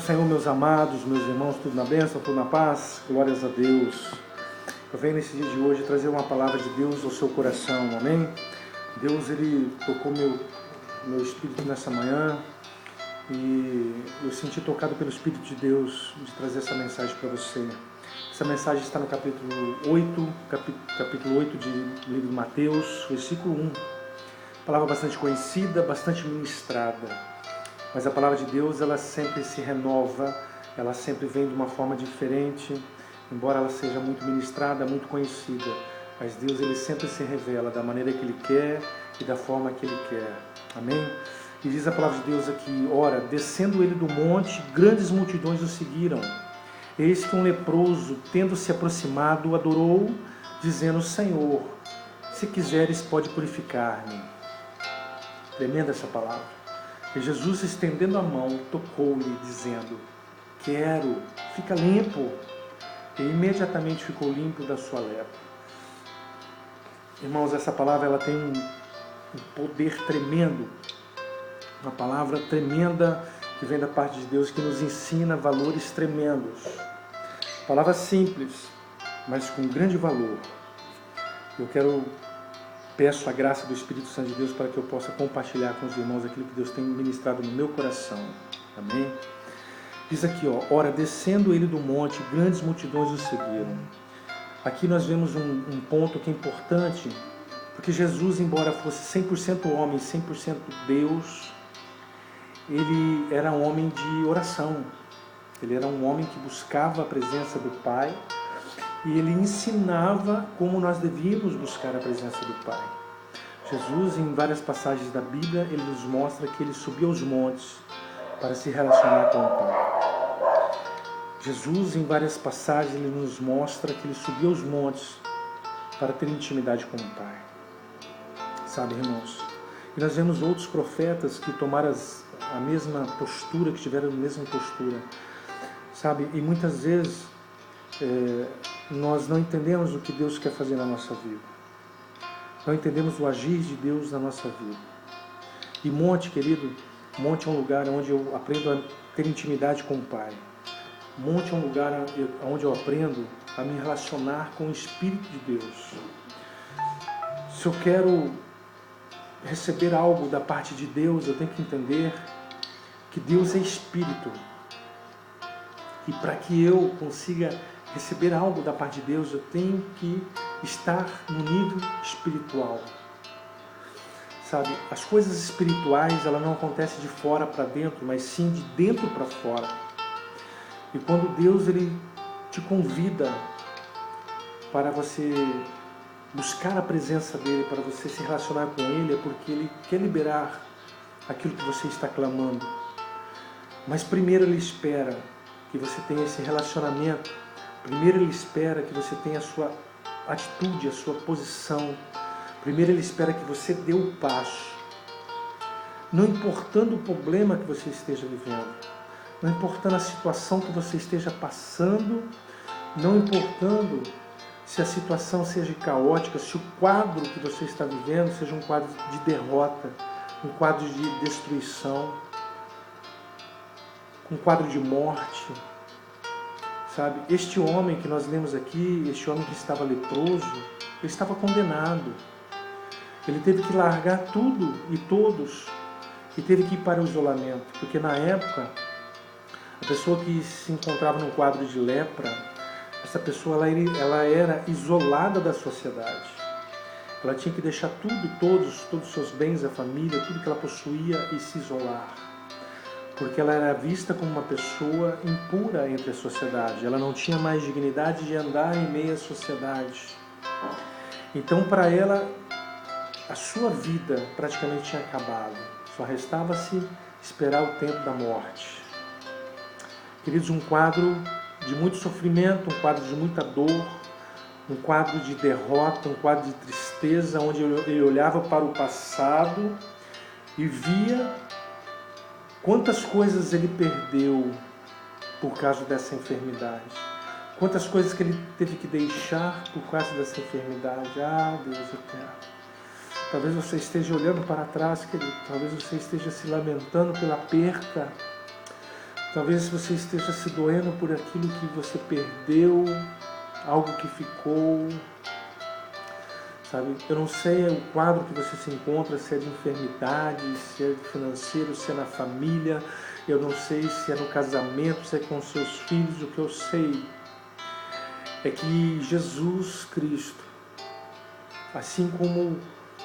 Senhor, meus amados, meus irmãos, tudo na bênção, tudo na paz, glórias a Deus. Eu venho nesse dia de hoje trazer uma palavra de Deus ao seu coração, amém? Deus, Ele tocou meu espírito nessa manhã e eu senti tocado pelo Espírito de Deus de trazer essa mensagem para você. Essa mensagem está no capítulo 8 de livro de Mateus, versículo 1. Palavra bastante conhecida, bastante ministrada. Mas a palavra de Deus, ela sempre se renova, ela sempre vem de uma forma diferente, embora ela seja muito ministrada, muito conhecida. Mas Deus, Ele sempre se revela da maneira que Ele quer e da forma que Ele quer. Amém? E diz a palavra de Deus aqui: ora, descendo ele do monte, grandes multidões o seguiram. Eis que um leproso, tendo se aproximado, o adorou, dizendo: Senhor, se quiseres, pode purificar-me. Tremenda essa palavra. E Jesus, estendendo a mão, tocou-lhe, dizendo: quero, fica limpo. E imediatamente ficou limpo da sua lepra. Irmãos, essa palavra ela tem um poder tremendo, uma palavra tremenda que vem da parte de Deus, que nos ensina valores tremendos. Palavra simples, mas com grande valor. Peço a graça do Espírito Santo de Deus para que eu possa compartilhar com os irmãos aquilo que Deus tem ministrado no meu coração. Amém? Diz aqui, ora, descendo ele do monte, grandes multidões o seguiram. Aqui nós vemos um ponto que é importante, porque Jesus, embora fosse 100% homem, 100% Deus, ele era um homem de oração. Ele era um homem que buscava a presença do Pai, e ele ensinava como nós devíamos buscar a presença do Pai. Jesus, em várias passagens da Bíblia, ele nos mostra que ele subia aos montes para se relacionar com o Pai. Jesus, em várias passagens, ele nos mostra que ele subia aos montes para ter intimidade com o Pai. Sabe, irmãos? E nós vemos outros profetas que tomaram a mesma postura, que tiveram a mesma postura. Sabe? E muitas vezes nós não entendemos o que Deus quer fazer na nossa vida. Não entendemos o agir de Deus na nossa vida. E monte, querido, monte é um lugar onde eu aprendo a ter intimidade com o Pai. Monte é um lugar onde eu aprendo a me relacionar com o Espírito de Deus. Se eu quero receber algo da parte de Deus, eu tenho que entender que Deus é Espírito. E para que eu consiga receber algo da parte de Deus, eu tenho que estar no nível espiritual. Sabe, as coisas espirituais, ela não acontecem de fora para dentro, mas sim de dentro para fora. E quando Deus, Ele te convida para você buscar a presença dEle, para você se relacionar com Ele, é porque Ele quer liberar aquilo que você está clamando. Mas primeiro Ele espera que você tenha esse relacionamento. Primeiro Ele espera que você tenha a sua atitude, a sua posição. Primeiro Ele espera que você dê o passo. Não importando o problema que você esteja vivendo, não importando a situação que você esteja passando, não importando se a situação seja caótica, se o quadro que você está vivendo seja um quadro de derrota, um quadro de destruição, um quadro de morte. Sabe, este homem que nós lemos aqui, este homem que estava leproso, ele estava condenado. Ele teve que largar tudo e todos e teve que ir para o isolamento, porque na época, a pessoa que se encontrava num quadro de lepra, essa pessoa ela era isolada da sociedade. Ela tinha que deixar tudo, todos os seus bens, a família, tudo que ela possuía e se isolar. Porque ela era vista como uma pessoa impura entre a sociedade. Ela não tinha mais dignidade de andar em meio à sociedade. Então, para ela, a sua vida praticamente tinha acabado. Só restava-se esperar o tempo da morte. Queridos, um quadro de muito sofrimento, um quadro de muita dor, um quadro de derrota, um quadro de tristeza, onde ele olhava para o passado e via quantas coisas ele perdeu por causa dessa enfermidade. Quantas coisas que ele teve que deixar por causa dessa enfermidade. Ah, Deus eterno. Talvez você esteja olhando para trás, querido. Talvez você esteja se lamentando pela perca. Talvez você esteja se doendo por aquilo que você perdeu, algo que ficou, sabe? Eu não sei o quadro que você se encontra, se é de enfermidade, se é financeiro, se é na família, eu não sei se é no casamento, se é com seus filhos. O que eu sei é que Jesus Cristo, assim como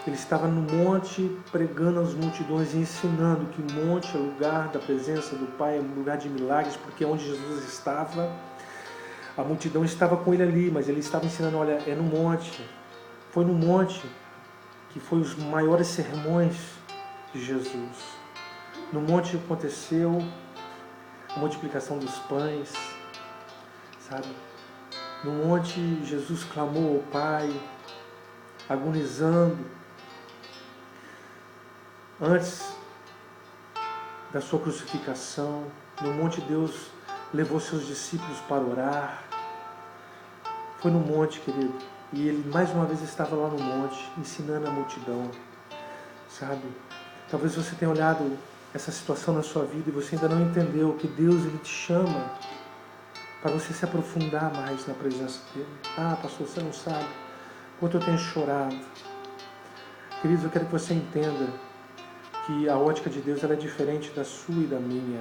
ele estava no monte pregando às multidões e ensinando que o monte é lugar da presença do Pai, é um lugar de milagres, porque onde Jesus estava, a multidão estava com ele ali, mas ele estava ensinando, olha, é no monte. Foi no monte que foi os maiores sermões de Jesus. No monte aconteceu a multiplicação dos pães, sabe? No monte Jesus clamou ao Pai, agonizando. Antes da sua crucificação, no monte Deus levou seus discípulos para orar. Foi no monte, querido, e ele mais uma vez estava lá no monte, ensinando a multidão, sabe? Talvez você tenha olhado essa situação na sua vida e você ainda não entendeu que Deus, ele te chama para você se aprofundar mais na presença dele. Ah, pastor, você não sabe quanto eu tenho chorado. Queridos, eu quero que você entenda que a ótica de Deus ela é diferente da sua e da minha.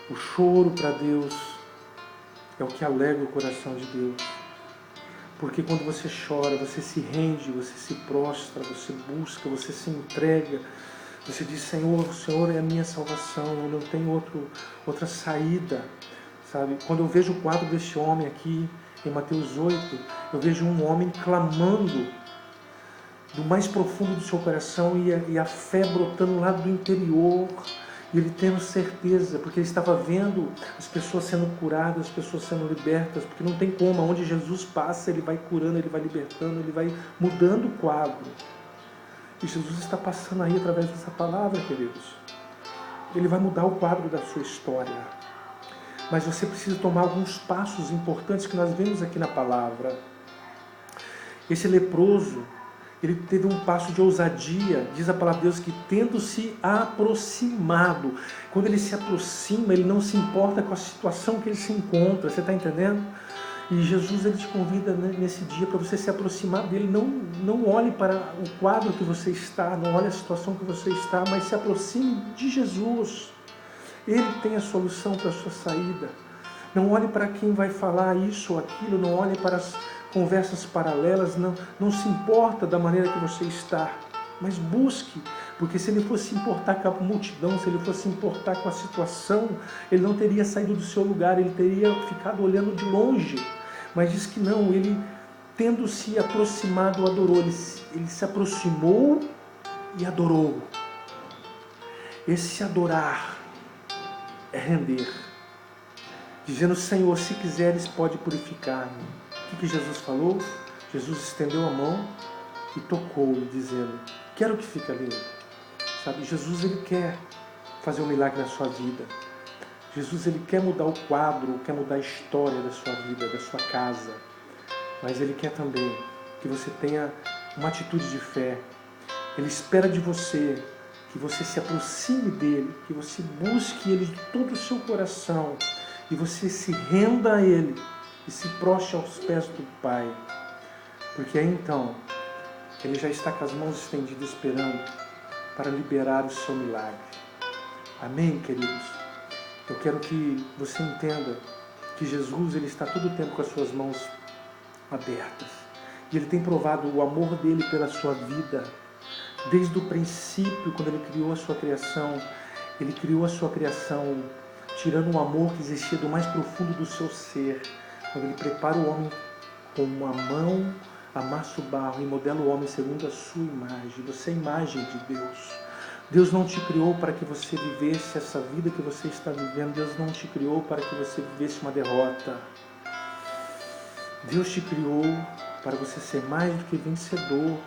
O choro para Deus é o que alegra o coração de Deus. Porque quando você chora, você se rende, você se prostra, você busca, você se entrega. Você diz, Senhor, o Senhor é a minha salvação, eu não tenho outra saída. Sabe? Quando eu vejo o quadro deste homem aqui, em Mateus 8, eu vejo um homem clamando do mais profundo do seu coração e a fé brotando lá do interior, e ele tendo certeza, porque ele estava vendo as pessoas sendo curadas, as pessoas sendo libertas, porque não tem como, onde Jesus passa, ele vai curando, ele vai libertando, ele vai mudando o quadro. E Jesus está passando aí através dessa palavra, queridos. Ele vai mudar o quadro da sua história. Mas você precisa tomar alguns passos importantes que nós vemos aqui na palavra. Esse leproso, ele teve um passo de ousadia, diz a palavra de Deus, que tendo se aproximado. Quando ele se aproxima, ele não se importa com a situação que ele se encontra, você está entendendo? E Jesus, ele te convida, né, nesse dia para você se aproximar dele. Não olhe para o quadro que você está, não olhe a situação que você está, mas se aproxime de Jesus. Ele tem a solução para a sua saída. Não olhe para quem vai falar isso ou aquilo, não olhe para as conversas paralelas, não se importa da maneira que você está, mas busque, porque se ele fosse se importar com a multidão, se ele fosse se importar com a situação, ele não teria saído do seu lugar, ele teria ficado olhando de longe. Mas diz que não, ele, tendo se aproximado, adorou. Ele se aproximou e adorou. Esse adorar é render, dizendo, Senhor, se quiseres, pode purificar-me. O que Jesus falou? Jesus estendeu a mão e tocou-lhe, dizendo, quero que fique limpo. Sabe, Jesus, ele quer fazer um milagre na sua vida. Jesus, ele quer mudar o quadro, quer mudar a história da sua vida, da sua casa. Mas ele quer também que você tenha uma atitude de fé. Ele espera de você que você se aproxime dele, que você busque ele de todo o seu coração e você se renda a ele e se prostre aos pés do Pai. Porque aí então, ele já está com as mãos estendidas esperando para liberar o seu milagre. Amém, queridos? Eu quero que você entenda que Jesus, ele está todo o tempo com as suas mãos abertas. E ele tem provado o amor dele pela sua vida. Desde o princípio, quando ele criou a sua criação, ele criou a sua criação tirando um amor que existia do mais profundo do seu ser. Quando ele prepara o homem com uma mão, amassa o barro e modela o homem segundo a sua imagem. Você é a imagem de Deus. Deus não te criou para que você vivesse essa vida que você está vivendo. Deus não te criou para que você vivesse uma derrota. Deus te criou para você ser mais do que vencedor.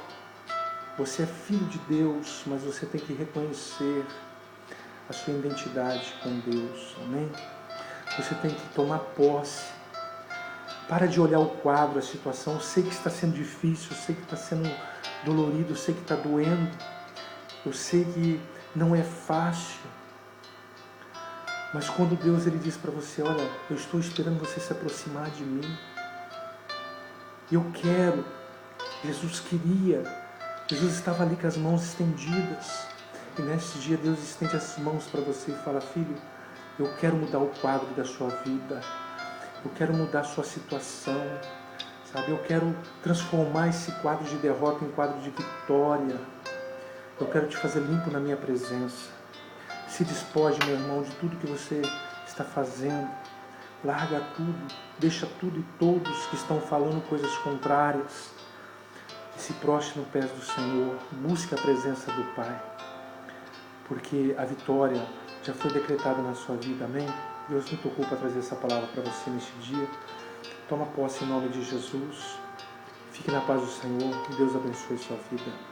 Você é filho de Deus, mas você tem que reconhecer a sua identidade com Deus. Amém? Você tem que tomar posse. Para de olhar o quadro, a situação. Eu sei que está sendo difícil, eu sei que está sendo dolorido, eu sei que está doendo. Eu sei que não é fácil, Mas quando Deus ele diz para você, olha, eu estou esperando você se aproximar de mim. Eu quero. Jesus queria. Jesus estava ali com as mãos estendidas. E nesse dia Deus estende as mãos para você e fala, filho, eu quero mudar o quadro da sua vida. Eu quero mudar a sua situação. Sabe, eu quero transformar esse quadro de derrota em quadro de vitória. Eu quero te fazer limpo na minha presença. Se despoje, meu irmão, de tudo que você está fazendo. Larga tudo, deixa tudo e todos que estão falando coisas contrárias. E se prostre nos pés do Senhor. Busque a presença do Pai. Porque a vitória já foi decretada na sua vida, amém? Deus me tocou para trazer essa palavra para você neste dia. Toma posse em nome de Jesus. Fique na paz do Senhor. Que Deus abençoe sua vida.